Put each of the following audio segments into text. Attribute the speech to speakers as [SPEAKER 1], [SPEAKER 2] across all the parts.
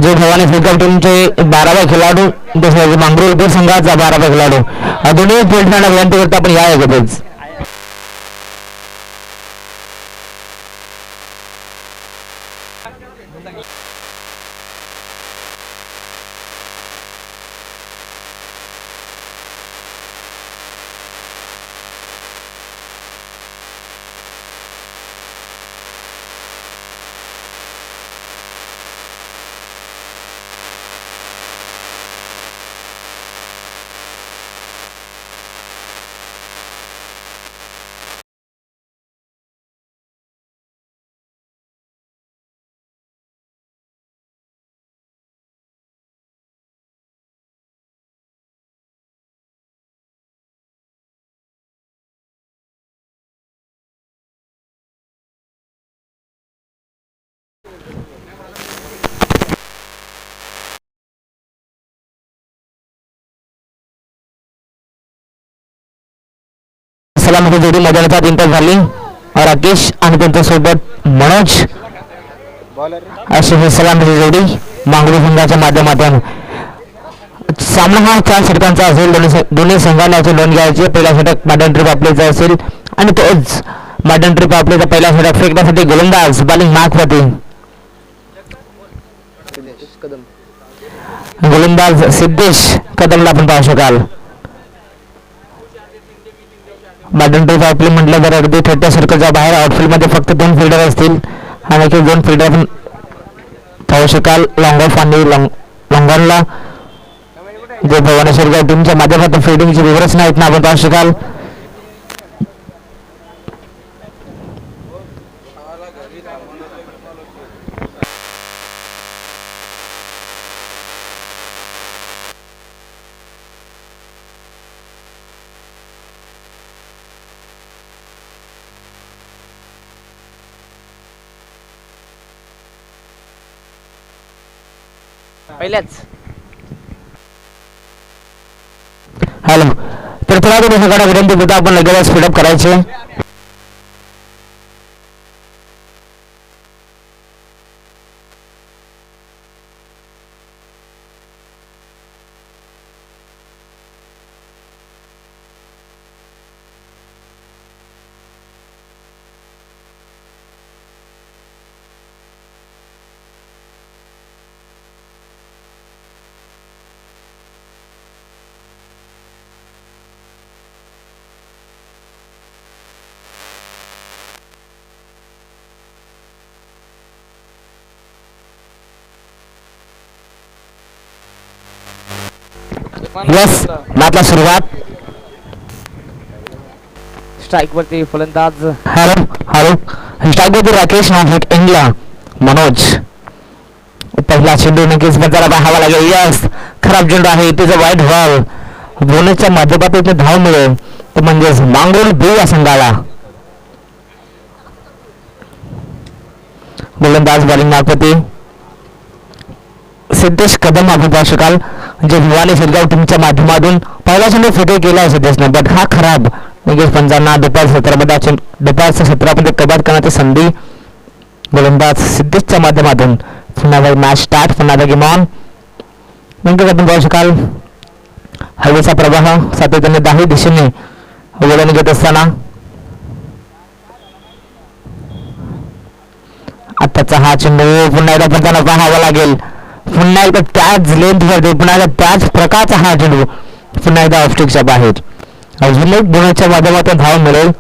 [SPEAKER 1] जो भवानी फुटबॉल टीमचे 12वा खेळाडू तसेच मांगरूळ संघाचा 12वा खेळाडू दोन्ही फील्डमॅनला विनंती करतो आपण या अगोदरच. सलामती जोडी मैदानात इंटर झाली. राकेश आणि त्यांच्यासोबत मनोज अशी ही सलामती जोडी मांगरू संघाच्या माध्यमातून. सामना हा 4 षटकांचा असेल. दोन्ही संघांना याची नोंद घ्यायची. पहिला षटक मॅडन ट्रिप आपलेचा असेल आणि तोच मॅडन ट्रिप आपलेचा पहिला षटक फेकण्यासाठी गोलंदाज बॉलिंग मार्कवरती. गोलंदाज सिद्धेश कदमला आपण पाहू शकाल. मॅडन ट्रिप आपले म्हटलं तर अगदी 30 सर्कलच्या बाहेर आउटफील्ड मध्ये फक्त 2 फिल्डर असतील आणि 2 फिल्डर आपण पाहू शकाल. लॉंग ऑफ आणि लॉंगॉनला जे भुवनेश्वर टीमच्या माध्यमातून फिल्डिंगची विवरच नाहीत ना आपण पाहू शकाल.
[SPEAKER 2] पहिल्याच
[SPEAKER 1] हॅलो तर थोडा सगळ्या विनंती होता आपण लगेच स्पीडअप करायचे. यस मॅचला सुरुवात.
[SPEAKER 2] स्ट्राईक वरती फलंदाज
[SPEAKER 1] हॅलो हॅलो स्ट्राईक वरती राकेश नाशिक इंगला मनोज. पहिला चेंडू नक्कीच बंजाला पाहावा लागेल. यस खराब चेंडू आहे. त्याचं वाईट बॉल बोनसच्या माध्यमातून धाव मिळेल ते म्हणजेच मांगरूळ बी या संघाला. गोलंदाज बॉलिंग मार्फती सिद्धेश कदम आपण पाहू शकाल. जे भिवानी शिरगाव टीमच्या माध्यमातून पहिला चेंडू फेके केला आहे सिद्धेशने बट हा खराब. नक्कीच पंचांना दुपारच्या सत्रामध्ये कबाद करण्याची संधी. गोलंदाज सिद्धेशच्या माध्यमातून पुन्हा मॅच स्टार्ट. पुन्हा गेम ऑन. नक्कीच आपण पाहू शकाल हवेचा प्रवाह सातत्याने 10 दिशेने वळण घेत असताना आताचा हा चेंडू पुन्हा एकदा पंचांना पाहावा लागेल. पुन्हा एकदा त्याच लेंथवरती पुन्हा एकदा त्याच प्रकारचा हा चेंडू पुन्हा एकदा ऑफस्टिकच्या बाहेर. अजून एक बोनसच्या माध्यमातून धाव मिळेल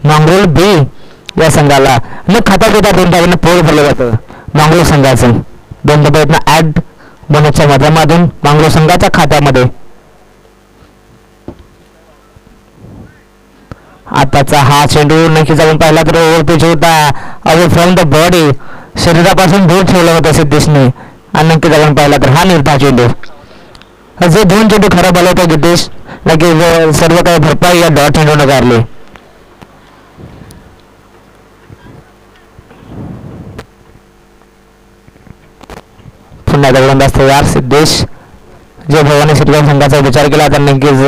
[SPEAKER 1] मांगरूळ बी या संघाला. न खाता घेता 2 धावांना पोल भरलं जातं मांगरूळ संघाचं. 2 प्रयत्न ऍड बोनसच्या माध्यमातून मांगरूळ संघाच्या खात्यामध्ये. आताचा हा चेंडू नक्की जाऊन पाहिला तर ओव्हर पिच होता. अवे फ्रॉम द बॉडी शरीरापासून दूर ठेवलं होतं सिद्धेशने आणि नक्की जाऊन पाहिला तर हा निर्धार चेंडू. जे 2 चेंडू खराब आले होते गितेश नक्की सर्व काही भरपाई या डॉट चेंडूने काढले. पुन्हा गोलंदाज तयार सिद्धेश. जे भवानी शिरगाव संघाचा विचार केला तर नक्कीच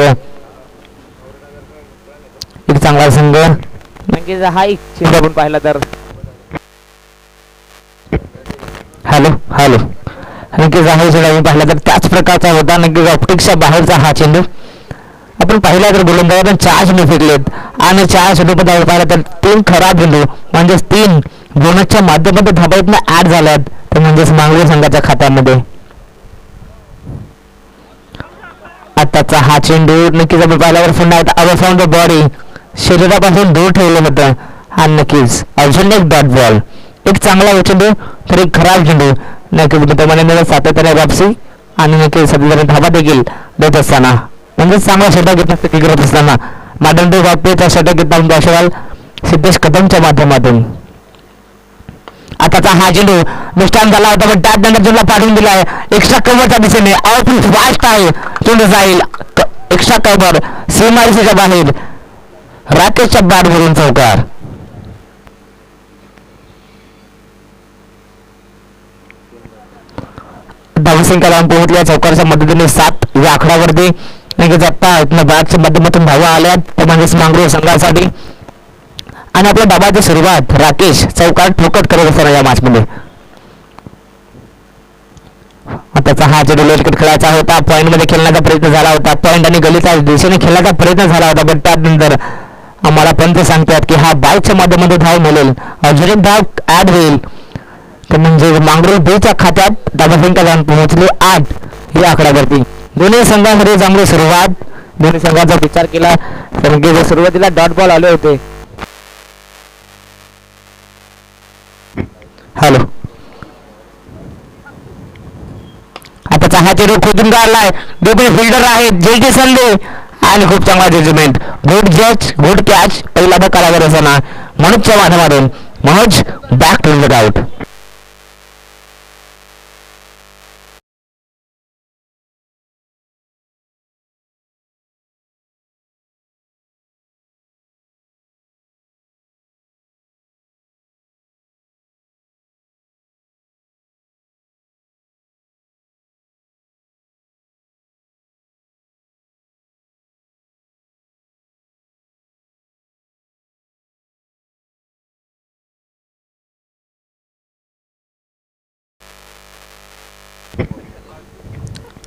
[SPEAKER 1] एक चांगला संघ.
[SPEAKER 2] नक्कीच हा एक चेंडू आपण पाहिला तर
[SPEAKER 1] हॅलो हॅलो नक्कीच हा चेंडू आपण पाहिला तर त्याच प्रकारचा होता. नक्कीच ऑप्टिक्सच्या बाहेरचा हा चेंडू आपण पाहिला तर गोलंदाजांनी 4 चेंडू फेकलेत आणि 4 चेंडूमध्ये आपण पाहिला तर 3 खराब चेंडू म्हणजेच 3 बोनसच्या माध्यमातून धाबाईतनं ऍड झाल्यात ते म्हणजेच मांगलोर संघाच्या खात्यामध्ये. आताचा हा चेंडू नक्कीच आपण पाहिल्यावर पुन्हा अवे फ्रॉम द बॉडी शरीरापासून दूर ठेवलं होतं आणि नक्कीच अजून एक डॉट बॉल. एक चांगला चेंडू तर एक खराब चेंडू. नक्कीच मित्रांनो सातत्याने वापसी आणि नक्कीच सातत्याने धाबा देखील देत असताना म्हणजेच चांगला षटक घेतला करत असताना मादंड वापरेचा षटक घेतला दर्शकाल सिद्धेश कदमच्या माध्यमातून. आताचा हा चेंडू नुकसान झाला होता पण त्यानंतर चेंडूला पाठवून दिला आहे एक्स्ट्रा कव्हरच्या दिशेने. आउटफील्ड फास्ट आहे चेंडू जाईल एक्स्ट्रा कव्हर सीमारेषेच्या बाहेर. राकेशच्या बॅट भरून चौकार. धावसंख्या लावून पोहोचल्या चौकारच्या मदतीने 7 या आकड्यावरती. नक्कीच आता बॅटच्या माध्यमातून धावा आल्या ते म्हणजेच मांगरोळ संघासाठी आणि आपल्या डाबाची सुरुवात राकेश चौकार ठोकत करत असताना या मॅचमध्ये. आताचा हा चेंडू क्रिकेट खेळायचा होता. पॉईंट मध्ये खेळण्याचा प्रयत्न झाला होता. पॉईंट आणि गलीच्या दिशेने खेळण्याचा प्रयत्न झाला होता पण त्यानंतर आम्हाला पंच सांगतात की हा बाईकच्या माध्यमातून धाव मिळेल अजून एक धाव ऍड होईल तर म्हणजे मांगरोळ बेच्या खात्यात धावसंख्या जाऊन पोहोचली 8 या आकड्यावरती. दोन्ही संघांमध्ये चांगली सुरुवात. दोन्ही संघांचा विचार केला तर सुरुवातीला डॉट बॉल आले होते. हॅलो आताचा हा चेंडू खोदून काढलाय. दोघे फिल्डर आहेत जे संधे आणि खूप चांगला जजमेंट. गुड जज गुड कॅच. पहिला बकारावर असताना मनोजच्या माध्यमातून Manoj back to the out.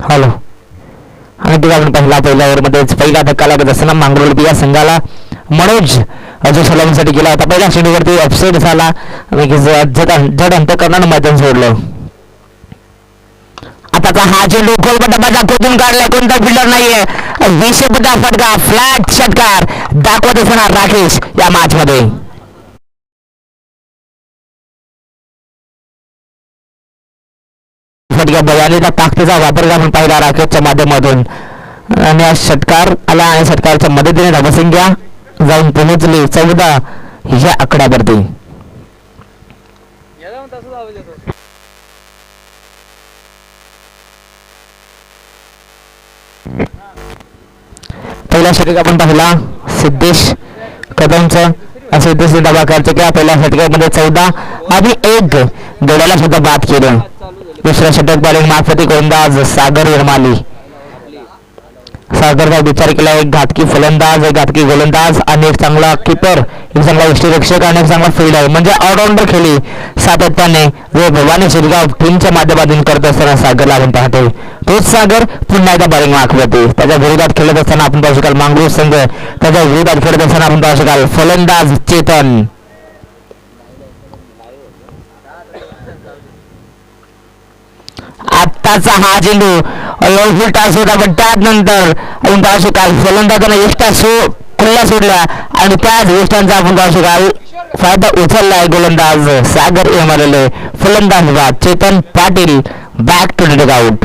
[SPEAKER 1] Hello आणि तिला आपण पहिल्या ओव्हरमध्येच पहिला धक्का लागत असताना मांगरोळ या संघाला मनोज अजून सलामीसाठी गेला होता. पहिल्या चेंडूवरती अपसेट झाला जड अंतकरणानं मैदान सोडलं. आताचा हा चेंडू खोलपट्टा खोदून काढलाय. कोणता फिल्डर नाहीये. 20 फटका फ्लॅट षटकार दाखवत असताना राकेश या मॅच मध्ये. बयालीचा ताकदीचा वापर करून पाहिला राकेशच्या माध्यमातून आणि षटकार आला आणि षटकारच्या मदतीने धावसंख्या जाऊन पोहोचली 14 या आकड्यावरती. पहिला षटक आपण पाहिला सिद्धेश कदमचं. सिद्धेश धावा खर्च केला पहिल्या षटकामध्ये 14 आणि 1 गड्याला सुद्धा बाद केलं. दुसऱ्या षटक बॉलिंग मार्फती गोलंदाज सागर यरमाली. सागरचा विचार केला. एक घातकी फलंदाज एक घातकी गोलंदाज आणि एक चांगला किपर एक चांगला यष्टीरक्षक आणि एक चांगला फिल्डर म्हणजे ऑलराऊंडर खेळली सातत्याने जो भवानी शिरगाव टीमच्या माध्यमातून करत असताना सागरला आपण पाहतोय. तोच सागर पुन्हा एकदा बॉलिंग मार्फती त्याच्या विरोधात खेळत असताना आपण पाहू शकाल मांगरोळ संघ त्याच्या विरोधात खेळत असताना आपण पाहू शकाल फलंदाज चेतन. आत्ताचा हा चेंडू फुल टास होता पण त्यानंतर आपण पाहू शकाल फलंदाजाने एकटा खुल्ला सोडला आणि त्याच गोष्टांचा आपण पाहू शकाल फायदा उचललाय गोलंदाज सागर एमआरएल. फलंदाज Chetan Patil back to the out.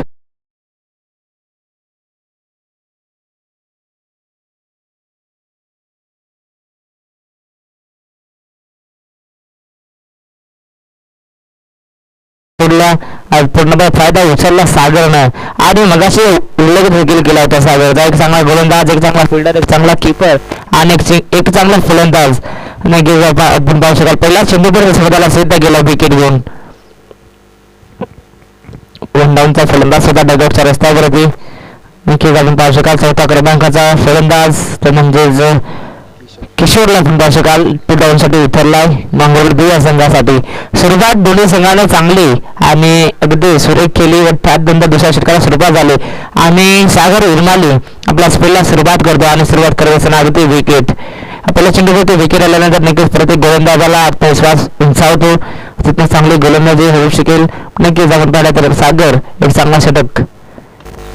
[SPEAKER 1] पूर्णपणे फायदा उचलला सागरनं आणि मगाशी उल्लेख देखील केला होता सागरचा. एक चांगला गोलंदाज एक चांगला फिल्डर एक चांगला किपर आणि एक चांगला फलंदाज आपण पाहू शकाल. पहिला चेंडूपर्यंत स्वतःला सिद्ध केला विकेट घेऊन. वन डाऊनचा फलंदाज सुद्धा डगआउटच्या रस्त्यावरती नक्कीच आपण पाहू शकाल. चौथ्या क्रमांकाचा फलंदाज तो म्हणजेच किशोरला आपण पाहू शकाल टू डाऊन साठी उतरलाय मंगळूर बी या संघासाठी. सुरुवात दोन्ही संघाने चांगली आणि अगदी सुरेख केली व त्यात नंतर दुसऱ्या षटकाला सुरुवात झाली आणि सागर उर्माली आपल्या स्पेलला सुरुवात करतो आणि सुरुवात करत असताना अगदी विकेट पहिल्या चेंडूवरती विकेट आल्यानंतर नक्कीच प्रत्येक गोलंदाजाला आत्मविश्वास उंचावतो. तिथं चांगली गोलंदाजी होऊ शकेल. नक्कीच आपण पाहिलं तर सागर एक चांगला षटक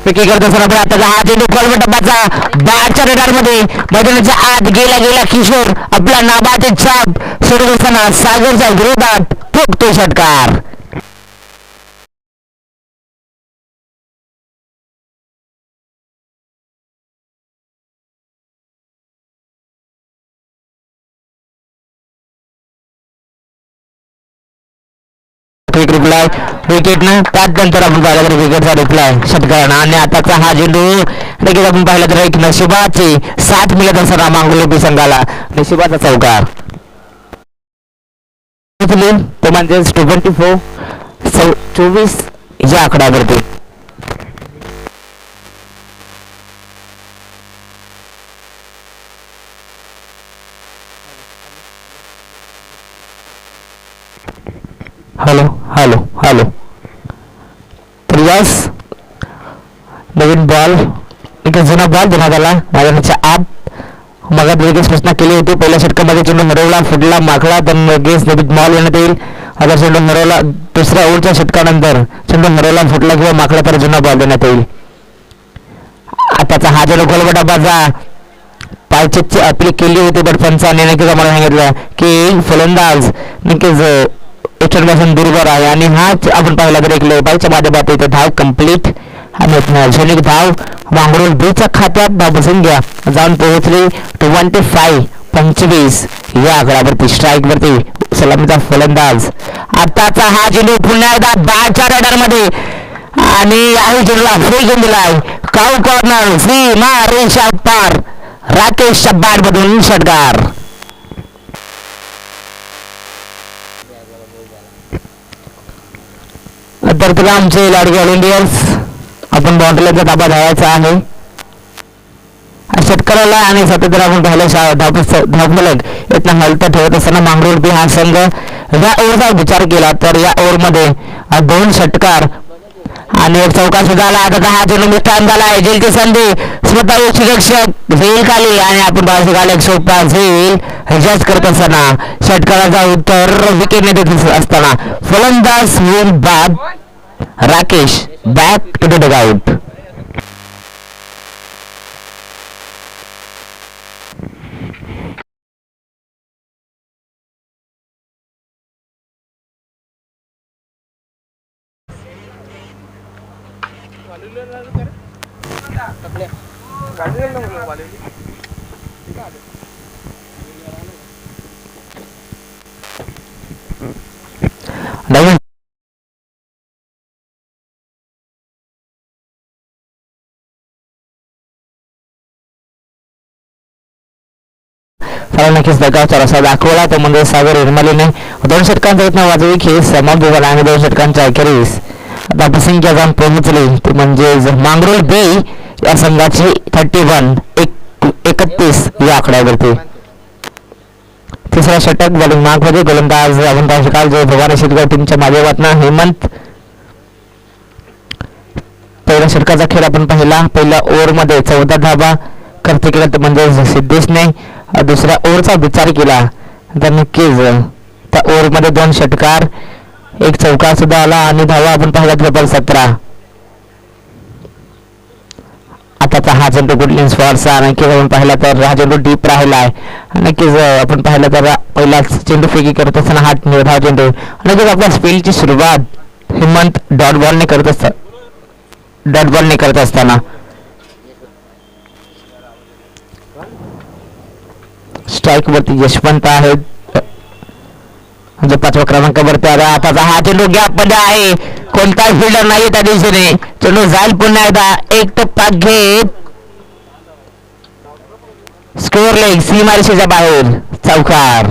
[SPEAKER 1] विकेट करत असताना पण आता हा चेंडू खोलवर डब्बाचा बॅटच्या रेडारमध्ये मैदानाच्या आत गेला किशोर आपला नाबाचे छाप सोडत असताना सागरच्या विरोधात ठोकतो षटकार. रिप्लाय विकेटनं त्यानंतर आपण पाहिलं तर विकेटचा रिप्लाय षटकारानं आणि आताचा हा चेंडू नक्कीच आपण पाहिलं तर एक नशिबाची 60 मिळत असताना मांगुर्ले संघाला नशिबाचा चौकार तो म्हणजे 24 या आकड्यावरती. हॅलो हॅलो हॅलो तर यस नवीन बॉल एक जुना बॉल देण्यात आला मैदानाच्या आत. मग लगेच सूचना केली होती पहिल्या षटकामध्ये चेंडू हरवला फुटला माखला तर लगेच नवीन बॉल येण्यात येईल. आता चेंडू हरवला दुसऱ्या ओव्हरच्या षटकानंतर चेंडू हरवला फुटला किंवा माखला तर जुना बॉल देण्यात येईल. आताचा हा चेंडू गोलबटा बाजा पायचेची अपील केली होती बट पंचाने नक्कीच आम्हाला सांगितलं की फलंदाज नक्कीच पासून दुर्बर आहे आणि हाच आपण पाहिला तर एक लेबाईच्या माध्यमात इथे धाव कंप्लीट आणि क्षणिक धाव मांगरोल बीच्या खात्यात धावबसून घ्या जाऊन पोहोचली 25 या आकड्यावरती स्ट्राईक वरती सलामीचा फलंदाज. आताचा हा चेंडू पुन्हा एकदा बॅटच्या रडार मध्ये आणि याही चेंडूला फ्री घेऊन दिलाय काऊ कॉर्नर सीमा रेषा पार राकेशच्या बॅट मधून षटकार. तर तुला आमचे लाडके ऑल इंडियन्स आपण बाउंड्रीचा ताबा धरायचा आहे षटकाराला आणि सतत आपण पाहिलं धावफलक इथं हलता ठेवत असताना मांगरोळ बी हा संघ या ओव्हरचा विचार केला तर या ओव्हरमध्ये 2 षटकार आणि एक चौकार सुद्धा आला. आता हा चेंडू टाइम झाला आहे जेलची संधी स्वतः रक्षक झेल खाली आणि आपण बाहेर शकाल एक सोपा झेल जज करत असताना षटकाराचा उत्तर विकेटने देत असताना फलंदाज होऊन बाद Rakesh back to the dugout. नवीन नक्कीच दगावचा रसा दाखवला तो म्हणजे सागर उर्मालीने 2 षटकांचा यत्न वाजवी खेळ समाप्त झाला आणि 2 षटकांच्या अखेरीस आता प्रसंख्या जाऊन पोहोचली ती म्हणजे मांगरोळ बी या संघाची 31 या आकड्यावरती. तिसरा षटक बॉलिंग मार्कमध्ये गोलंदाज आपण पाहू शकाल जो भवानी शेतगाव टीमच्या माध्यमातून हेमंत. पहिल्या षटकाचा खेळ आपण पाहिला पहिल्या ओव्हरमध्ये 14 धावा खर्च केला म्हणजे सिद्धेशने दुसऱ्या ओव्हरचा विचार केला तर नक्कीच त्या ओव्हरमध्ये 2 षटकार एक चौकार सुद्धा आला आणि धावा आपण पाहिला तब्बल 17. आताचा हा चेंडू गुडलिन्स फॉरचा नक्कीच आपण पाहिला तर हा चेंडू डीप राहिला आहे नक्कीच आपण पाहिलं तर पहिला चेंडू फेकी करत असताना हा निर्धाव चेंडू नक्कीच आपल्या स्पेलची सुरुवात हेमंत डॉट बॉलने करत असताना स्ट्राईक वरती यशवंत आहेत जो 5व्या क्रमांकावरती आला. आताचा हा चेंडू गॅप मध्ये आहे कोणताही फिल्डर नाही त्या दिवशीने चेंडू जाईल पुन्हा एकदा एक टप्पा घेत स्कोअर लेग सीमारेषेच्या बाहेर चौकार.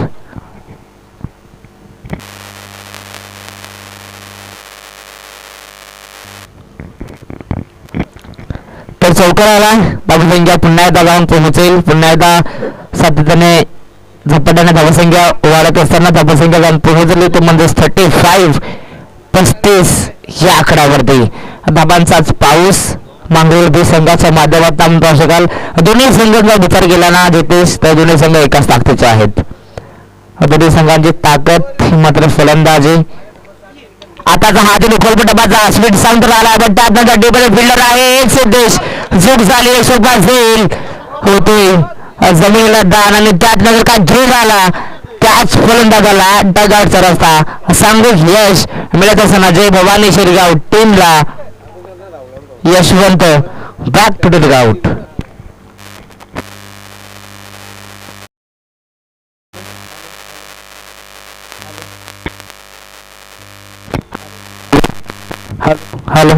[SPEAKER 1] तर चौकार आला बाबू संख्या पुन्हा एकदा जाऊन पोहोचेल पुन्हा एकदा सातत्याने झपाट्याने धावसंख्या वाढत असताना धावसंख्या जाऊन पोहोचली तो म्हणजे 35 या आकड्यावरती. धाबांचाच पाऊस मांगरुळ संघाच्या माध्यमातून पाहू शकाल. दोन्ही संघांचा विचार केला ना जितेश तर दोन्ही संघ एकाच ताकदीचे आहेत. दोन्ही संघांची ताकद मात्र फलंदाजी. आताचा हा जो डबाचा स्पीड साऊंड आला पण त्यात टेबल फिल्डर आहे एक सिद्धेश झोक झाली 105 देईल होते जमिनीला दान आणि त्यात नंतर काय झोक आला त्याच फलंदाजाला डगआउटचा रस्ता सांगू यश मिळत असताना जय भवानी शिरगाव टीमला Yashwant back to the dugout. Hello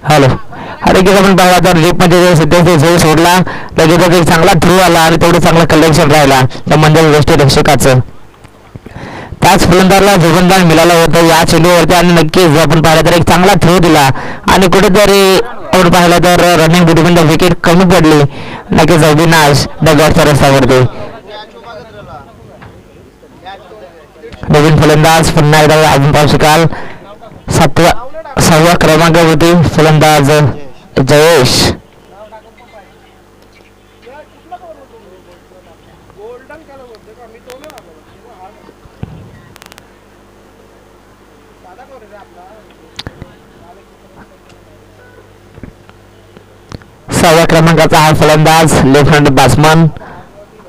[SPEAKER 1] hello अरे की आपण पाहिला तर लिप मध्ये सध्या झोल सोडला लगेच एक चांगला थ्रू आला आणि तेवढं चांगलं कलेक्शन राहिला त्या मंडळ गोष्टी रक्षकाचं. त्याच फलंदाजाला जोगंदान मिळालं होतं या चेंडूवरती आणि नक्कीच आपण पाहिलं तर एक चांगला थ्रो दिला आणि कुठेतरी आपण पाहिलं तर रनिंग बुटीमध्ये विकेट कमी पडली. नक्कीच अविनाश डगआउटच्या रस्त्यावरती. नवीन फलंदाज पुन्हा एकदा आपण पाहू शकाल 6व्या क्रमांकावरती फलंदाज जयेश. सहाव्या क्रमांकाचा हा फलंदाज लेफ्ट हँड बॅट्समन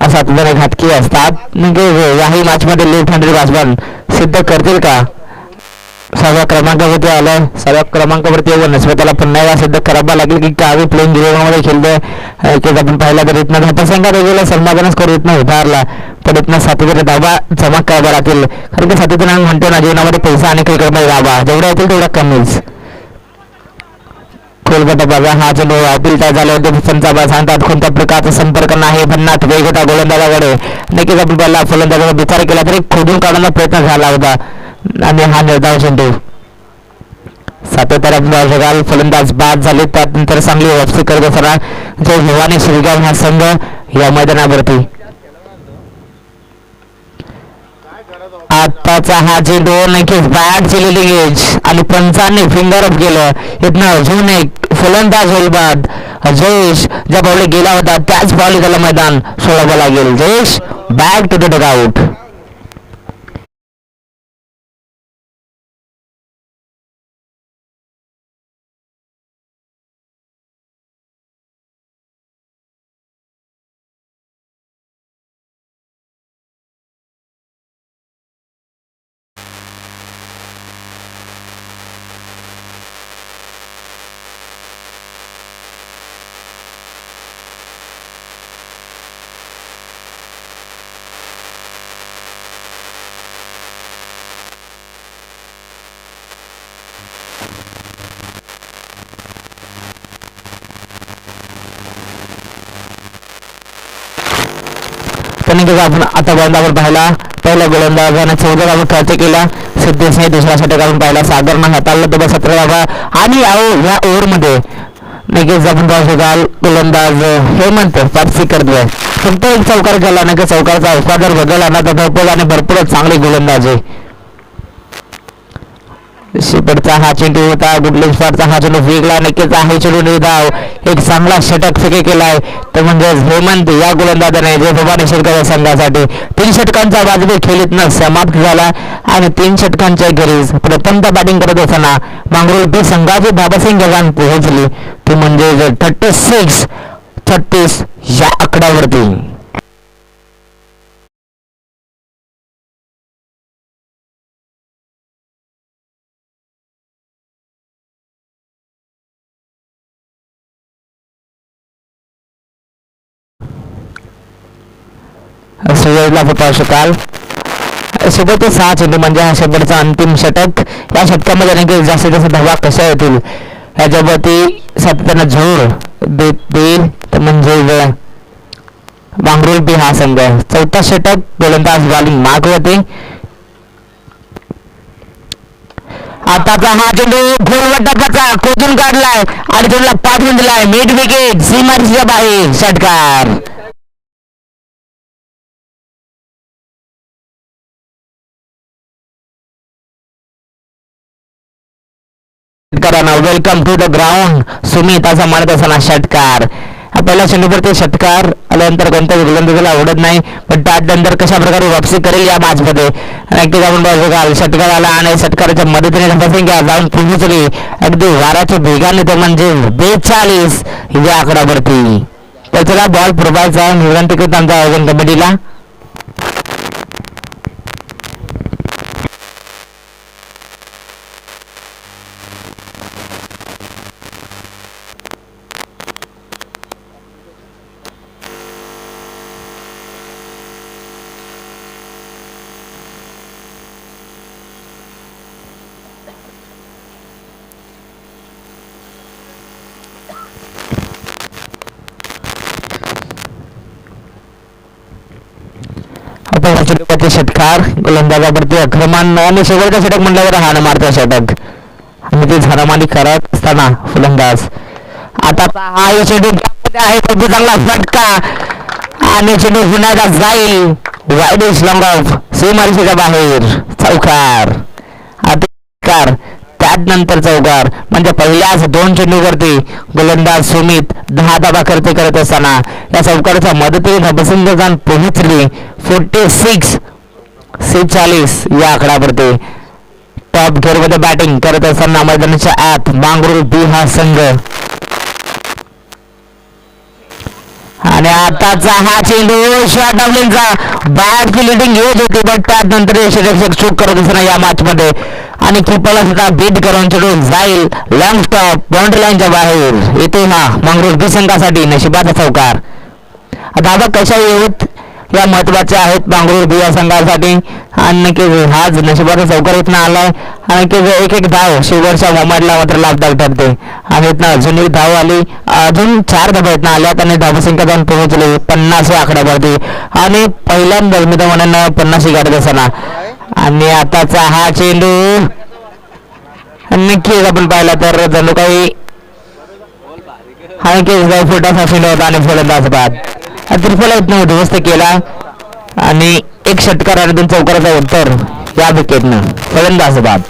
[SPEAKER 1] असा तुझ्या घातकी असतात म्हणजे याही मॅच मध्ये लेफ्ट हँडेड बॅट्समन सिद्ध करतील का. 6व्या क्रमांकावरती आलं 6व्या क्रमांकावरती येऊन त्याला पुन्हा एकदा सिद्ध करावं लागेल की कावी प्लेइंग मध्ये खेळतोय की आपण पाहिला तर इथनं धापसंख्या वेगवेगळ्या समाधानच करू इथनं उभारला पण इथनं सातत्याने धावा जमा कराव्या लागतील कारण की सातत्याने म्हणतो ना जीवनामध्ये पैसा आणि क्रिकेटमध्ये धावा जेवढ्या येतील तेवढ्या कमीच. कोलकाता बाबा हा चेंडू अपील काय झाले होते संचाबा सांगतात कोणत्या प्रकारचा संपर्क नाही भन्नाट वेग होता गोलंदाजाकडे. नक्कीच आपण पहिला फलंदाजाचा विचार केला तरी खोदून काढण्याचा प्रयत्न झाला होता आणि हा निर्धाव चेंडू सातत्याने फलंदाज बाद झाले त्यानंतर चांगली वापसी करत असताना जय भवानी शिरगाव हा संघ या मैदानावरती. आताचा हा चेंडू नक्कीच बॅट चेलेली गेज आणि पंचांनी फिंगर अप केलं इथनं अजून एक फलंदाज होईल बाद. जयेश ज्या बॉलने गेला होता त्याच बॉल त्याला मैदान सोडावं लागेल. Jayesh back to the dugout. आपण आता गोलंदावर पाहिला पहिल्या गोलंदाजाने 14 धावा खर्च केला. सिद्धेशने दुसऱ्या षटकावरून पाहिला सागरनं हाताळला तो 17 धावा आणि या ओव्हरमध्ये नक्कीच आपण पाहू शकाल गोलंदाज हेमंत पारसी करतोय फक्त एक चौकार केला नक्की चौकारचा उत्पादन बदलला ना तर आणि भरपूरच चांगले गोलंदाज आहे. शेपटचा हा चेंडू होता गुडलिंग स्पॉटचा हा चेंडू वेगळा नक्कीच आहे चेंडू धाव एक चांगला षटक फेके केलाय तर म्हणजे हेमंत या गोलंदाजाने जय भवानी शिरगाव संघासाठी 3 षटकांचा बाजू खेळीतनं समाप्त झाला आणि 3 षटकांच्या खेरीज प्रथमता बॅटिंग करत असताना मांगरुळ संघाची धाबासंख्या गगन पोहोचली ती म्हणजे 36 या आकड्यावरती. पाहू शकाल सोबत 6 चेंडू म्हणजे हा शेवटचा अंतिम षटक. या षटकामध्ये आणखी जास्तीत जास्त धावा कशा येतील याच्यावरती सातत्यानं जोर देईल तर म्हणजे मांगरुळ बी हा संघ. 4था षटक गोलंदाज बॉलिंग मार्क होते आताचा हा चेंडू गोलवट टप्प्याचा खोदून काढलाय आणि चेंडूला पाठवून दिलाय मिड विकेट सीमारेषेच्या बाहेर षटकार. Welcome to the ground Sumit असा म्हणत असताना षटकार. पहिल्या चेंडूवरती षटकार आल्यानंतर कोणत्याही गोलंदाजाला आवडत नाही, पण त्यानंतर कशा प्रकारे वापसी करेल या मॅच मध्ये नक्कीच आपण बघाल. षटकार आला आणि षटकाराच्या मदतीने धावसंख्या जाऊन पोहोचली अगदी वाराच्या वेगाने, ते म्हणजे 42 या आकड्यावरती. तर चला बॉल पुरवायचा विनंती करत आमच्या आयोजन कमिटीला. षटकार गोलंदाजावरती आक्रमण आणि शेवटचा षटक म्हटल्यावर हाण मारतो षटक आणि ते झाडामानी करत असताना फलंदाज. आता हा चेंडू आहे चांगला फटका आणि चेंडू पुन्हा जाईल वाईड लॉंग ऑफ सीमारेषेच्या बाहेर चौकार. त्यानंतर चौकार म्हणजे पहिल्याच 2 चेंडूवरती गोलंदाज सुमित 10 धावा खर्च करत असताना या चौकाराच्या मदतीने धावसंख्या जाऊन पोहोचली 46 या आकड्यावरती. टॉप गिअर मध्ये बॅटिंग करत असताना मैदानाच्या आत मांगरूळ बी हा संघ. आणि आताचा हा चेंडू शॉर्ट डावलिंगचा बॅट फिल्डिंग घेत होती, पण त्यानंतर यशस्वी चूक करत असताना या मॅच मध्ये आणि किपरला सुद्धा बीट करून चेंडू जाईल लॉंग स्टॉप बाउंड्री लाईनच्या बाहेर. येतो हा मांगरूळ बी संघासाठी नशिबाचा चौकार. धावा कशा येत या महत्वाच्या आहेत मांगरूळ बी या संघासाठी आणि नक्कीच हाच नशिबाचा चौकार इथनं आलाय आणि एक धाव शेवटच्या मोमेंटला मात्र लाभदायक ठरते आणि इथनं अजून एक धाव आली, अजून 4 धावा इथनं आल्यात आणि धावसंख्या जाऊन पोहोचली 50 या आकड्यावरती आणि पहिल्यांदा म्हणून 50 गाठत असताना. आणि आताचा हा चेंडू नक्कीच आपण पाहिला तर जणू काही हा नक्कीच फुटाचा चेंडू होता आणि फलंदाज बाद त्रिफला इथनं उद्ध्वस्त केला आणि एक षटकार आणि 2 चौकाराचा उत्तर या विकेटनं फलंदाज बाद.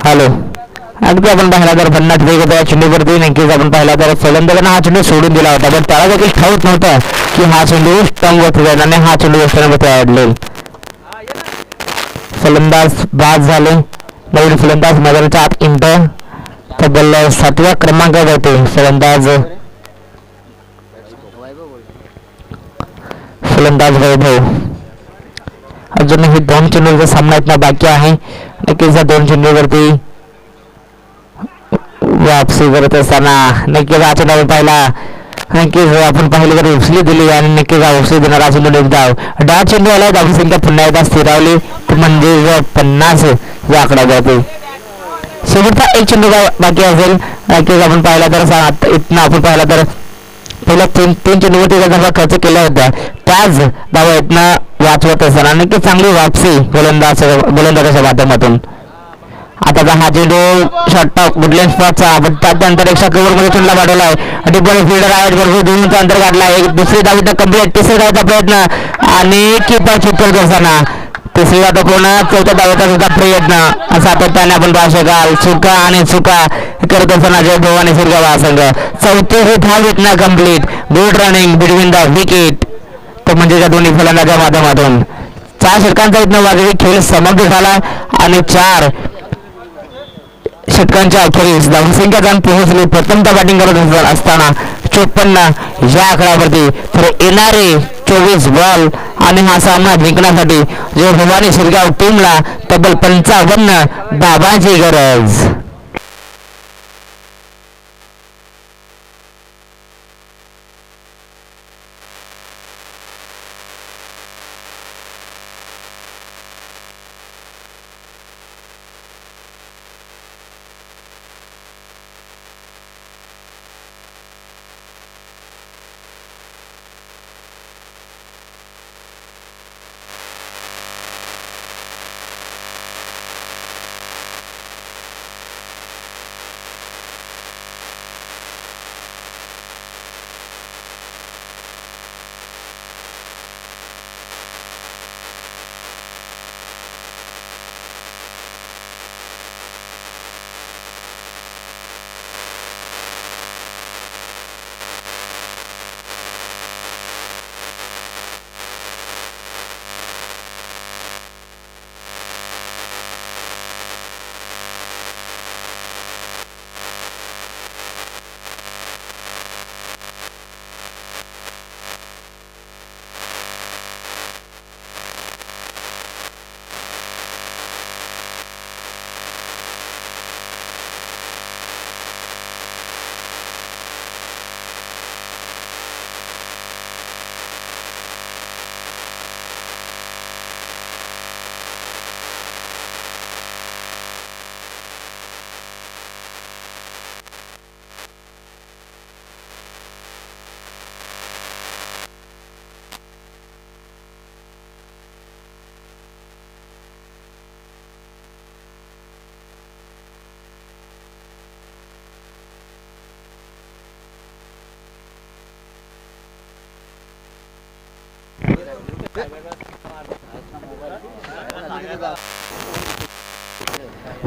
[SPEAKER 1] हॅलो अगदी आपण पाहिला तर 50 वेग होता चेंडूवरती. नक्कीच आपण पाहिला तर फलंदाजांना हा चेंडू सोडून दिला होता, पण त्याला देखील ठाऊक नव्हतं की हा चेंडू स्टंपवरती जाईल आणि हा चेंडू स्टंपवरती आडलेल. फलंदाज बाद झाले. नवीन फलंदाज मैदानाच्या आत इंटर तब्बल 7व्या क्रमांकावरती फलंदाज वैभव. अजूनही 2 चेंडूचा सामना इथं बाकी आहे. नक्कीच 2 चेंडूवरती वापसी करत असताना नक्कीच हा चेंडू पाहिला, नक्कीच आपण पाहिलं तर उचली दिली आणि नक्कीच उचली देणारा चेंडू एक धाव. डाव चेंडू आला, धावसंख्या पुन्हा एकदा स्थिरावली म्हणजे 50 या आकड्यावरती. शेवटचा एक चेंडू बाकी असेल. नक्कीच आपण पाहिला तर इथनं आपण पाहिला तर पहिल्या 3 चेंडूवरती धावा खर्च केल्या होत्या, त्याच धावा इथनं वाचवत असताना नक्कीच चांगली वापसी गोलंदाजाच्या माध्यमातून. आता हा चेंडू शॉर्ट वुडलँड स्पॉटचा, पण त्यानंतर एक्स्ट्रा कव्हर मध्ये चेंडूला पाठवला आहे आणि फिल्डर आहे भरपूर 2 अंतर काढला. एक दुसरी धाव इथं कंप्लीट, तिसरी धावाचा प्रयत्न आणि कीपर चूक करत असताना तिसरी धाव पूर्ण, 4थ्या धावेचा सुद्धा प्रयत्न असा सातत्याने आपण पाहू शकाल. चुका आणि चुका करत असताना जय भवानी सिरगाव संघ 4थी धाव इथनं complete. Good running between the wicket, तो म्हणजे त्या दोन्ही फलंदाजाच्या माध्यमातून 4 षटकांचा इथनं वाजवी खेळ समाप्त झाला आणि 4 षटकांच्या अखेरीस धावसंख्या जाऊन पोहोचली. प्रथमतः बॅटिंग करत असताना 54 या आकड्यावरती. तर येणारे 24 बॉल आणि हा सामना जिंकण्यासाठी जे भवानी शिरगाव टीमला तब्बल 55 धाबांची गरज.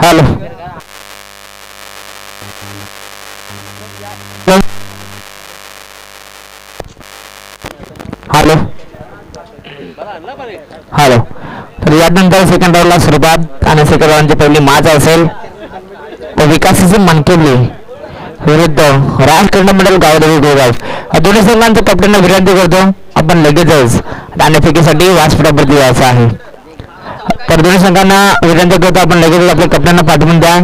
[SPEAKER 1] Hello hello hello. तर यानंतर सेकंड राऊंडला सुरुवात आणि सेकंड राऊंडची पहिली मॅच असेल विकासाचे मनकेबली विरुद्ध राजकर्ण मंडल गावदेवी गोगाव. दोन्ही संघांच्या कॅप्टनला विनंती करतो आपण लगेचच नाणेफेकीसाठी व्यासपीठावरती यायचं आहे. तर दोन्ही संघांना विनंती करतो आपण लगेच आपल्या कॅप्टनना पाठवून द्या.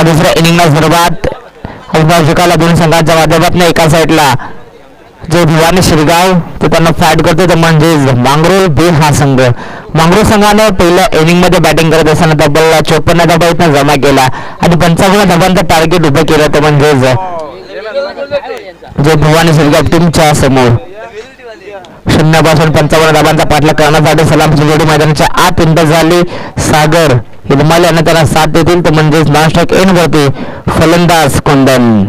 [SPEAKER 1] दुसऱ्या इनिंगला सुरुवात अभिभाषकाला दोन्ही संघांच्या माध्यमातून एका साईडला जे भवानी शिरगाव ते त्यांना फाईट करतो ते म्हणजेच मांगरोळ बे हा संघ. मांगरोळ संघाने पहिल्या इनिंगमध्ये बॅटिंग करत असताना तब्बल 54 धाबा इथं जमा केला आणि 55 धाबांचं टार्गेट उभं केलं ते म्हणजेच जे भवानी शिरगाव टीमच्या समोर 0 पासून 55 धाबांचा पाठलाग करण्यासाठी सलामची जोडी मैदानाच्या आत एंटर झाली. सागर हिरमाल यांना त्यांना साथ देतील ते म्हणजेच नॉनस्टॉक एन वरती फलंदाज कुंदन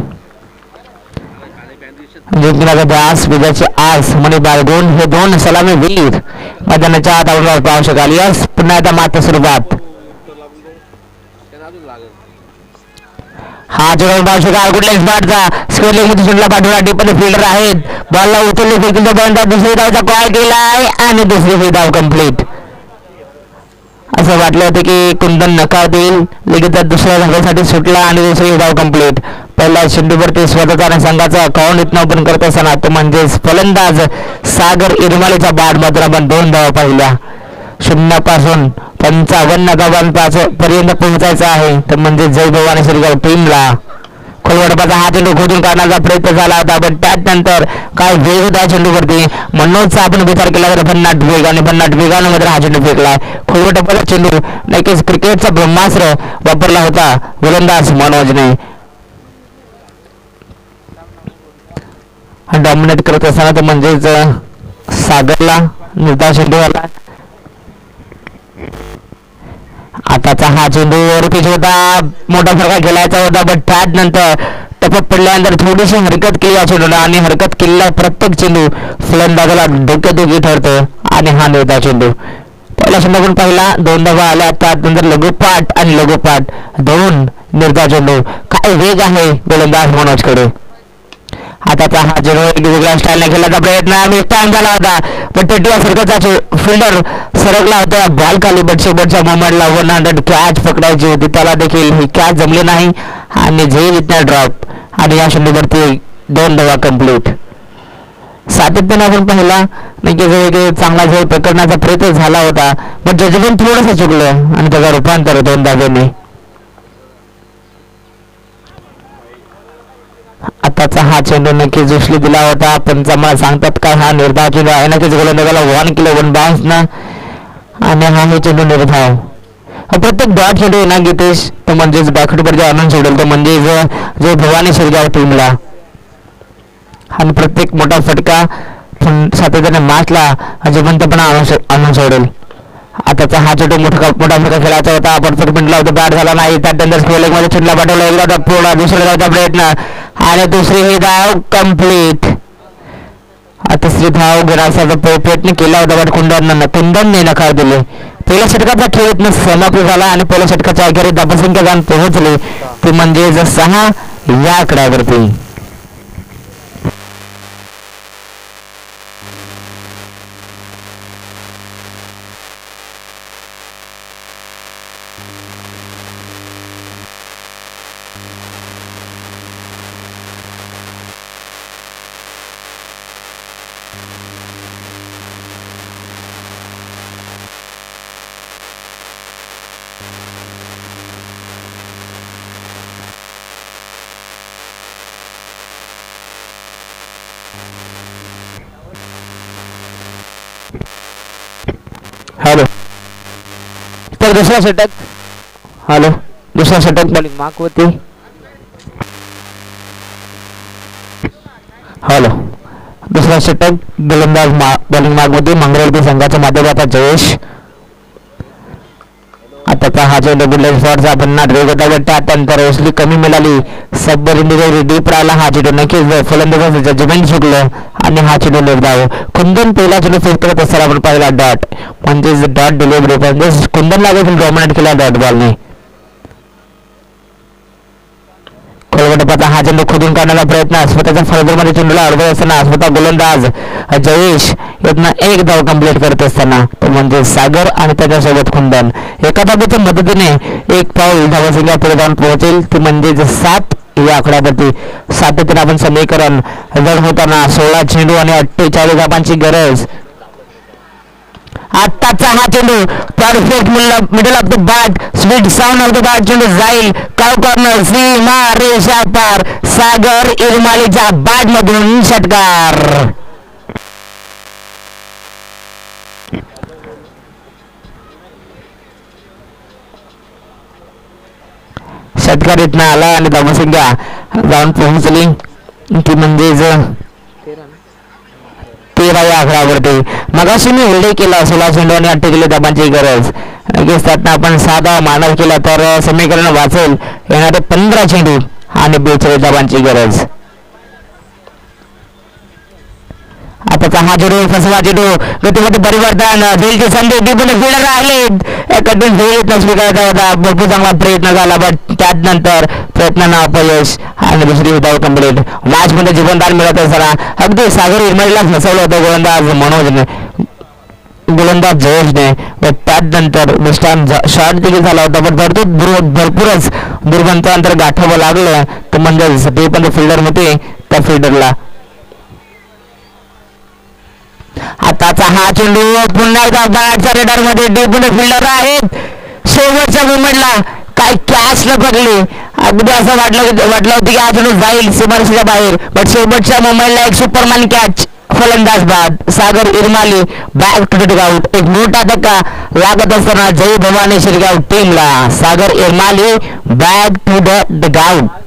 [SPEAKER 1] जिंकण्याचा ध्यास विजयाची आस मणी बाळगून हे दोन सलामी वीर मैदानाच्या आत आवडणार पाहू शकाल. यस पुन्हा एकदा मात्र सुरुवात हा चढवून पाहू शकाल कुठल्या स्पॉटचा स्कोरिंग मध्ये सुटला पाठवला पण फिल्डर आहेत. बॉलला उचलली फेकून दुसरी धावचा कॉल केलाय आणि दुसरी धाव कंप्लीट. असं वाटलं होतं की कुंदन नकार देईल लगेच दुसऱ्या धावेसाठी सुटला आणि दुसरी धाव कंप्लीट. पहिल्या चेंडूवरती स्वतःचा आणि संघाचा अकाउंट इथनं ओपन करत असताना तो म्हणजेच फलंदाज सागर इरमालेच्या बॅट मधून आपण 2 धावा पाहिल्या. 0 पासून 55 धावांपर्यंत पोहोचायचं आहे तर म्हणजे जय भवानी शिरगाव टीमला. खोलवडपाचा हा चेंडू खोदून काढण्याचा प्रयत्न झाला होता पण त्यानंतर काय वेग होता चेंडूवरती मनोजचा आपण विचार केला तर भन्नाट वेगानं मध्ये हा चेंडू फेकलाय. खोलवडपाचा चेंडू नक्कीच क्रिकेटचा ब्रह्मास्त्र वापरला होता गोलंदाज मनोजने. डॉमिनेट करत असताना तर म्हणजेच सागरला निर्धार चेंडू आला. आताचा हा चेंडू पिच होता मोठा फरका खेळायचा होता पण त्यानंतर टपक पडल्यानंतर थोडीशी हरकत केली या चेंडूला आणि हरकत केलेला प्रत्येक चेंडू फलंदाजाला धोकेधोकी ठरतो आणि हा निर्धार चेंडू पहिला चेंडूकडून पहिला 2 धावा आल्या त्यानंतर लघुपाठ आणि लघुपाठ 2 निर्धार चेंडू. काय वेग आहे गोलंदाज मनोजकडे. आताचा हा झेंडू एक वेगळ्या स्टाईलने खेळण्याचा प्रयत्न मिस टाइम झाला होता. पण टेटिया सर्कलचा फिल्डर सरकला होता बॉल खाली. बट शेवटच्या मोमेंटला 100 कॅच पकडायची होती, त्याला देखील ही कॅच जमली नाही आणि झेल विथ ड्रॉप. आणि या चेंडूवरती 2 धावा कंप्लीट. सातत्याने आपण पाहिला नाही चांगला झेल पकडण्याचा प्रयत्न झाला होता, पण जजमेंट थोडंसं चुकलं आणि त्याचा रूपांतर 2 धाब्याने. आताचा हा चेंडू नक्कीच उचली दिला होता, पण मला सांगतात का हा निर्धाव चेंडू आहे. नक्कीच गोलंदाजाला 1 किलो 1 बाउन्स ना, आणि हा हे चेंडू निर्धाव. प्रत्येक डॉट चेंडू ना गीतेश तो म्हणजेच बॅकफुटवरचा आनंद सोडेल तो म्हणजे जो भवानी शिरगाव टीमला. आणि प्रत्येक मोठा फटका सातत्याने मॅचला जिवंतपणा आणून सोडेल. आताचा हा चेंडू मोठा फटका खेळायचा होता, परफेक्ट मिडला होता, बॅट झाला नाही. त्यानंतर स्पेलिंग मध्ये चेंडूला पाठवला, एकदा पूर्ण दुसऱ्या धावचा प्रयत्न आणि दुसरी ही धाव कंप्लीट. तिसरी धाव घेण्याचा प्रयत्न केला होता, बट कुंदनने नकार दिले. पहिल्या षटकाचा खेळ इथनं समाप्त झाला आणि पहिल्या षटकाच्या अखेरीत धावसंख्या जाऊन पोहोचली ती म्हणजे 6 या आकड्यावरती. हॅलो. तर दुसरा षटक. हॅलो. दुसरा षटक बॉलिंग मार्क होती. हॅलो. दुसरा षटक गोलंदाज बॉलिंग मार्क होती मंगळवेढी संघाच्या माध्यमाचा जयेश. आताचा हा चेंडू बुलेट शॉटचा भन्नाट वेग होता, पण त्यानंतर उसली कमी मिळाली. सबरी डीप राहिला हा चेंडू. नक्कीच फलंदाजाचं जजमेंट चुकलं आणि हा चेंडू निर्धाव. कुंदन पहिला चेंडू फेक करत असताना आपण पाहिला डॉट म्हणजेच डॉट डिलिव्हरी, म्हणजेच कुंदनला देखील डॉमिनेट केला डॉट बॉलने. खोलगटपाचा हा चेंडू खोदून काढण्याचा प्रयत्न, स्वतःच्या फलंदाजामध्ये चेंडूला अडवत असताना स्वतः गोलंदाज जयेश यातनं 1 धाव कंप्लीट करत असताना तो म्हणजे सागर आणि त्याच्यासोबत कुंदन एका धावेच्या मदतीने 1 पाऊल धावसंख्या पुढे जाऊन पोहोचेल ती म्हणजे 7 या आकड्यावरती. सातत्याने आपण समीकरण जड होताना 16 चेंडू आणि 48 धावांची गरज. आत्ताचा हा चेंडू perfect middle of the bat, sweet sound of the bat चेंडू जाईल काव कॉर्नर, सीमा रेषा पार. सागर इरमालीच्या बॅट मधून षटकार. षटकार इथनं आला आणि धावसंख्या जाऊन पोहोचली ती म्हणजे 13 या आकड्यावरती. मगाशी मी उल्लेख केला 16 चेंडू आणि 48 धावांची गरज. लगेच त्यातनं आपण 6 धावा मानव केला तर समीकरण वाचेल. येणारे 15 चेंडू आणि 42 धावांची गरज. आताचा हा चेंडू फसवा चेंडू गतीमध्ये परिवर्तन, झेलची संधी डिबून फिल्डर राहिलेत. कठीण झेल स्वीकारायचा होता, भरपूर चांगला प्रयत्न झाला, बट त्यानंतर प्रयत्नांना अपयश आणि दुसरी धाव कंप्लीट. मॅच मध्ये जीवनदान मिळत असताना अगदी सागर इरमालीला फसवलं होतं गोलंदाज मनोजने, गोलंदाज जयेशने. व त्यानंतर मिस्टान शॉट देखील झाला होता, पण भरपूरच दुर्गंतानंतर गाठावं लागलं तर म्हणजे ते पण फिल्डर होते त्या फिल्डरला. आताचा हा चेंडू पुन्हा एकदा बॅटच्या रेडर मध्ये डीप फिल्डर आहेत. शेवटच्या मुमेंटला काय कॅच न पडली, अगदी असं वाटलं होतं की हा चेंडू जाईल सीमारेषेच्या बाहेर, बट शेवटच्या मुमेंटला एक सुपरमॅन कॅच. फलंदाज बाद सागर इरमाली बॅक टू द आउट. एक मोठा धक्का लागत असताना जय भवानी शिरगाव टीमला. सागर इरमाली बॅक टू द आउट.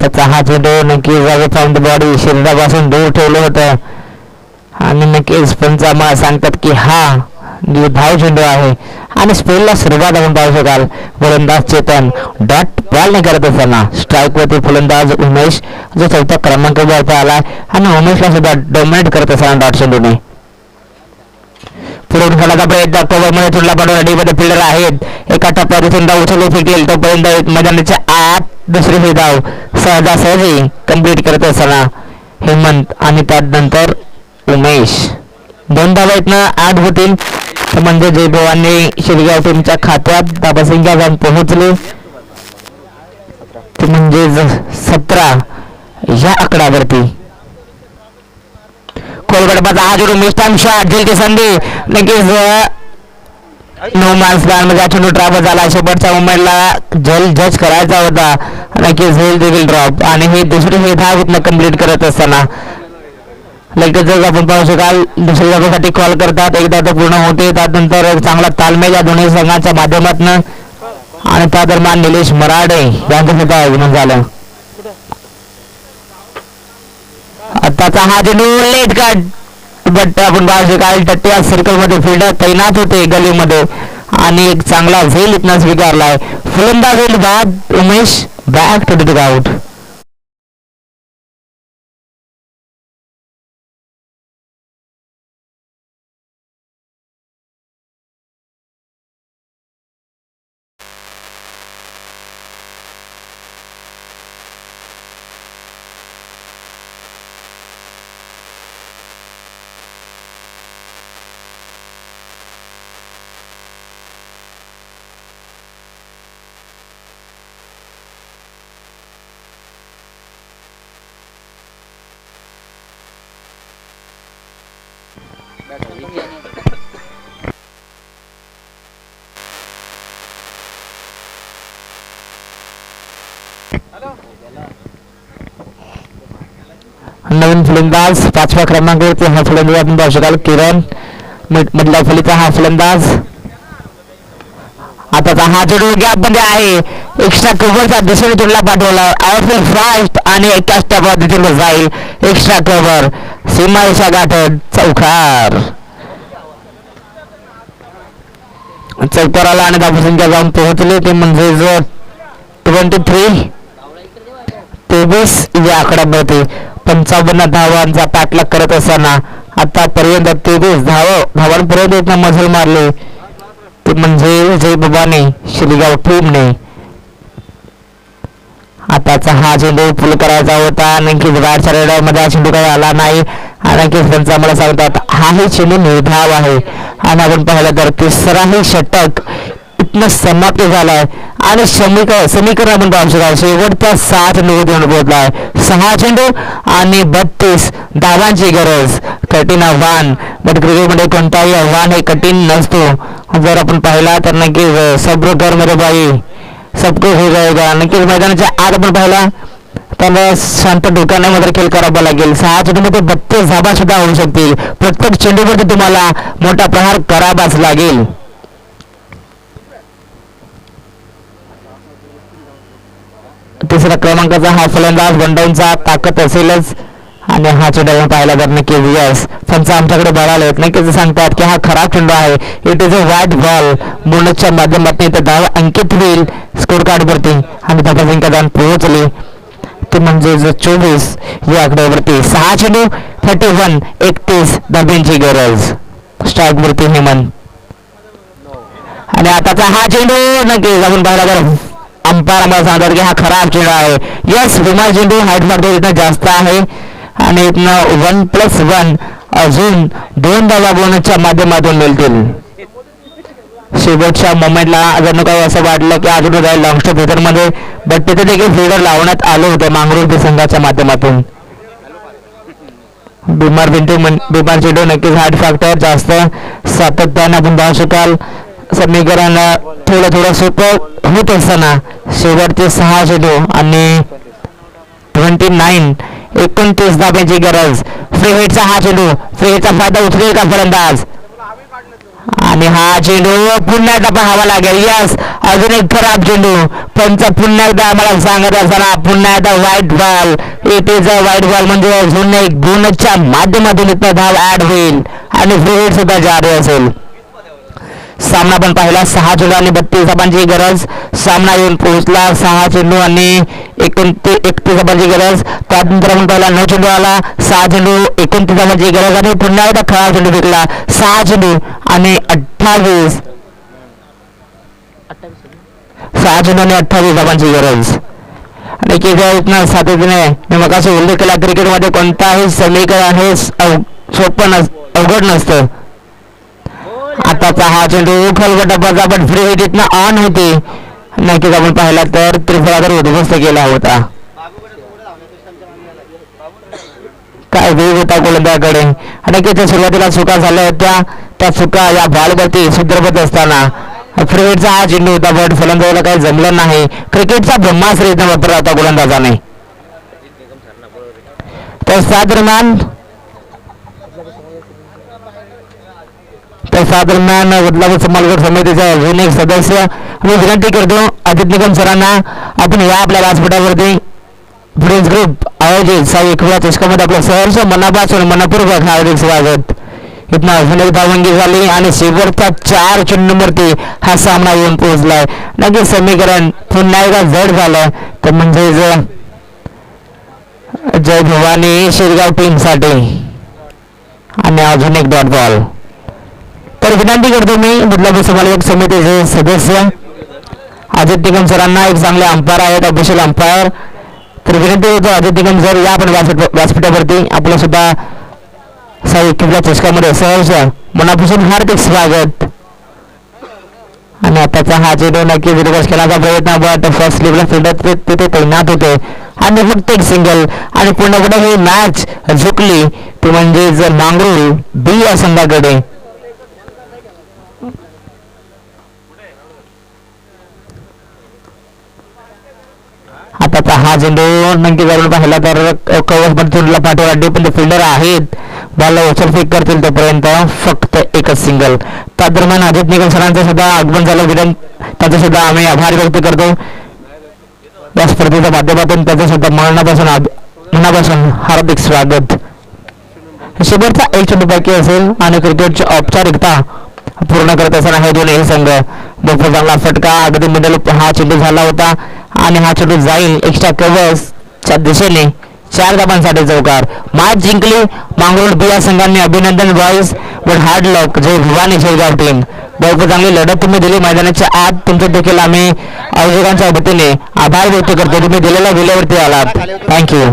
[SPEAKER 1] आताचा हा चेंडू नक्कीच फ्रॉम द बॉडी शरीरापासून दूर ठेवलं होतं आणि नक्कीच पंच आम्हाला सांगतात की हा धाव चेंडू आहे आणि स्पेलला सुरुवात आपण पाहू शकाल. फलंदाज चेतन डॉट बॉल नाही करत असताना स्ट्राईक वरती फलंदाज उमेश जो चौथ्या क्रमांकावर आला आणि उमेशला सुद्धा डोमिनेट करत असताना डॉट चेंडूने पुढून खेळाचा प्रयत्न कव्हरमध्ये तुडला पाडून रेडीमध्ये फिल्डर आहेत. एका टप्प्यातून धाव उचलू फेकेल तोपर्यंत मैदानाच्या आत दुसरी ही धाव सहजासहजी कंप्लीट करत असताना हेमंत आणि त्यानंतर उमेश 2 धावा इथनं 8 होतील म्हणजे जयभवानी शिरगाव टीमच्या खात्यात धावसंख्या जाऊन पोहोचली ते म्हणजे 17 या आकड्यावरती. कोलगडबाचा हा चेंडू मिस्टाम शॉट झेलची संधी नक्कीच नो मार्क्स मध्ये चेंडू ड्रॉप झाला. शेवटच्या मोमेंटला जज करायचा होता नक्कीच झेल देखील ड्रॉप आणि हे दुसरी हे धाव इथनं कंप्लीट करत असताना लगेचच आपण पाहू शकाल दुसऱ्या धावेसाठी कॉल करतात. एकदा तो पूर्ण होते त्यानंतर चांगला तालमेल या दोन्ही संघांच्या माध्यमातून आणि त्या दरम्यान निलेश मराडे यांचं सुद्धा आगमन झालं. आताचा हा चेंडू लेट कट बट आपण पाहू शकाल टट्ट्या सर्कल मध्ये फिल्डर तैनात होते गलीमध्ये आणि एक चांगला झेल इथनं स्वीकारलाय. फलंदाज होईल बाद Umesh back to the out. नवीन फलंदाज 5व्या क्रमांकावरती हा फलंदाज आपण पाहू शकाल किरण मधल्या फलीचा हा फलंदाज. आताचा हा चेंडू गॅप मध्ये आहे. एक्स्ट्रा कव्हरचा दुसरी चेंडूला पाठवला आउटफील्ड फास्ट आणि एकाच टप्प्यात जाईल. एक्स्ट्रा कव्हर सीमारेषा गाठत चौकार चौकाराला आणि धावसंख्या जाऊन पोहोचले ते म्हणजे 23 या आकड्यावरती 55 धावांचा पाठलाग करत असताना आतापर्यंत 23 धावांपर्यंत मजल मारले ते म्हणजे जयबाबाने शिरगाव टीमने. आताचा हा चेंडू पुल करायचा होता नक्कीच बॅटच्या रेडरमध्ये हा चेंडू काही आला नाही आणि नक्कीच त्यांचा मला सांगतात हाही चेंडू निर्धाव आहे आणि आपण पाहिलं तर तिसराही षटक इथनं समाप्त झालाय आणि समीकरण आपण पाहू शकाल शेवटच्या 7 चेंडूवर येऊन पोहोचलाय. 6 चेंडू आणि 32 धावांची गरज कठीण आव्हान बट क्रिकेटमध्ये कोणताही आव्हान हे कठीण नसतो. जर आपण पाहिला तर नक्कीच सब्र कर मेरे भाई सबको हो जाएगा. नक्कीच मैदानाच्या आत आपण पाहिला त्याला शांत डोक्याने मात्र खेळ करावा लागेल. 6 चेंडूमध्ये 32 धावा सुद्धा होऊ शकतील. प्रत्येक चेंडूमध्ये तुम्हाला मोठा प्रहार करावाच लागेल. तिसऱ्या क्रमांकाचा हा फलंदाज वनडाऊनचा ताकद असेलच आणि हा चेंडू पाहायला तर नक्कीच यस पंच आमच्याकडे बळाले नक्कीच सांगतात की हा खराब चेंडू आहे. It is a white ball बोनसच्या माध्यमातून इथे धाव अंकित होईल स्कोर कार्डवरती आणि धावसंख्या जाऊन पोहोचली ते म्हणजे 24 या आकड्यावरती. 6 चेंडू 31 31 धाब्यांची गरज स्ट्राईक वरती हेमंत आणि आताचा हा चेंडू नक्कीच आपण पाहिला तर अंपायर आम्हाला सांगतात की हा खराब चेंडू आहे. यस विमा चेंडू हाईट मध्ये इथं जास्त आहे आणि इथनं 1+1 अजून 2 धावा बोनसच्या माध्यमातून मिळतील. शेवटच्या मोमेंटला जर काही असं वाटलं की अजून जाईल लॉंग स्टॉप मध्ये बट तिथे देखील फिल्डर लावण्यात आलं होतं मांगरोळी संघाच्या माध्यमातून. बिमार चेंडू नक्कीच हार्ट फॅक्टर जास्त सातत्याने आपण पाहू शकाल. समीकरण थोडं सोपं होत असताना शेवटचे 6 चेंडू आणि 29 धाब्यांची गरज. फ्री हिटचा हा चेंडू फ्री हिटचा फायदा उचलेल का फलंदाज आणि हा चेंडू पुन्हा एकदा पाहावा लागेल. यस, अजून एक खराब चेंडू. पंच पुन्हा एकदा आम्हाला सांगत असताना पुन्हा एकदा white ball. It is a white ball म्हणजे अजून एक बोनसच्या माध्यमातून इथं धाव ऍड होईल आणि फ्री हिट सुद्धा जारी असेल. सामना पण पाहिला 6 चेंडू आणि 32 धावांची गरज. सामना येऊन पोहोचला 6 चेंडू आणि 31 धावांची गरज. त्यानंतर आपण पाहिला 9 चेंडू आला, 6 चेंडू 29 धावांची गरज आणि पुन्हा एकदा खराब चेंडू फेकला. 6 चेंडू आणि 28 6 चेंडू आणि 28 धावांची गरज. आणि केजरीवाल सातत्याने मी मगाशी उल्लेख केला, क्रिकेटमध्ये कोणताही समीकरण हे सोपं अवघड नसतं. आताचा हा चेंडू खलगटाचा पण फ्री हिट इथनं ऑन होते. नक्कीच आपण पाहिला तर त्रिफळावर उद्ध्वस्त केला होता. काय वेग होता गोलंदाजाकडे. आणि त्याच्या सुरुवातीला चुका झाल्या होत्या, त्या चुका या बॉलवरती सुधारत असताना फ्री हिटचा हा चेंडू होता, बट फलंदाजाला काही जमलं नाही. क्रिकेटचा ब्रह्मास्त्र इथं वापरला होता गोलंदाजाने. तर दरम्यान बदलापूर समालोचक समितीचे अजून एक सदस्य मी विनंती करतो अजित निकम सरांना, आपण या आपल्या व्यासपीठावरती फ्रेंड्स ग्रुप आयोजित साई एकविरा चषकामध्ये आपलं सहर्ष मनापासून मनपूर्वक हार्दिक स्वागत. इथनं अजून एक धावंगी झाली आणि शेवटच्या 4 चेंडूवरती हा सामना येऊन पोहोचलाय. नक्कीच समीकरण पुन्हा एकदा जड झालं तर म्हणजे जय भवानी शिरगाव टीमसाठी आणि अजून एक डॉट बॉल. तर विनंती करतो मी बदलापूर समालोचक समितीचे सदस्य अजित निकम सरांना, एक चांगले अंपायर आहेत, ऑफिशियल अंपायर. तर विनंती करतो अजित निकम सर या आपण व्यासपीठावरती आपलं सुद्धा साई एकविरा चषकामध्ये सहर्ष मनापासून हार्दिक स्वागत. आणि आताचा हा चेंडू नक्की रिवर्स खेळण्याचा प्रयत्न, बट फर्स्ट स्लीपला फिल्डर तिथे तैनात होते आणि फक्त एक सिंगल. आणि पूर्णपणे ही मॅच झुकली ती म्हणजे मांगरूळ बी या संघाकडे. आताचा हा चेंडू नक्की जरूर पाहिला तर कव्हरला पाठवला, पण फिल्डर आहेत, बॉलला उचल फेक करतील तोपर्यंत फक्त एकच सिंगल. त्या दरम्यान अजित निकम सरांचं सुद्धा आगमन झालं, त्याचा सुद्धा आम्ही आभार व्यक्त करतो. या स्पर्धेच्या माध्यमातून त्याचं सुद्धा मनापासून हार्दिक स्वागत. शेवटचा एक चेंडू बाकी असेल आणि क्रिकेटची औपचारिकता पूर्ण करत असताना हे दोन्ही संघ भरपूर चांगला फटका अगदी मिडल हा चेंडू झाला होता आणि हा चेंडू जाईल एक्स्ट्रा कव्हर्सच्या दिशेने 4 धावांसाठी चौकार. मॅच जिंकली मांगरूळ बी या संघांनी. अभिनंदन boys, but hard luck Jai Bhavani Shergaon team. भरपूर चांगली लढत तुम्ही दिली मैदानाच्या आत. तुमचं देखील आम्ही आयोजकांच्या वतीने आभार व्यक्त करतो, तुम्ही दिलेल्या वेळेवरती आलात. थँक्यू.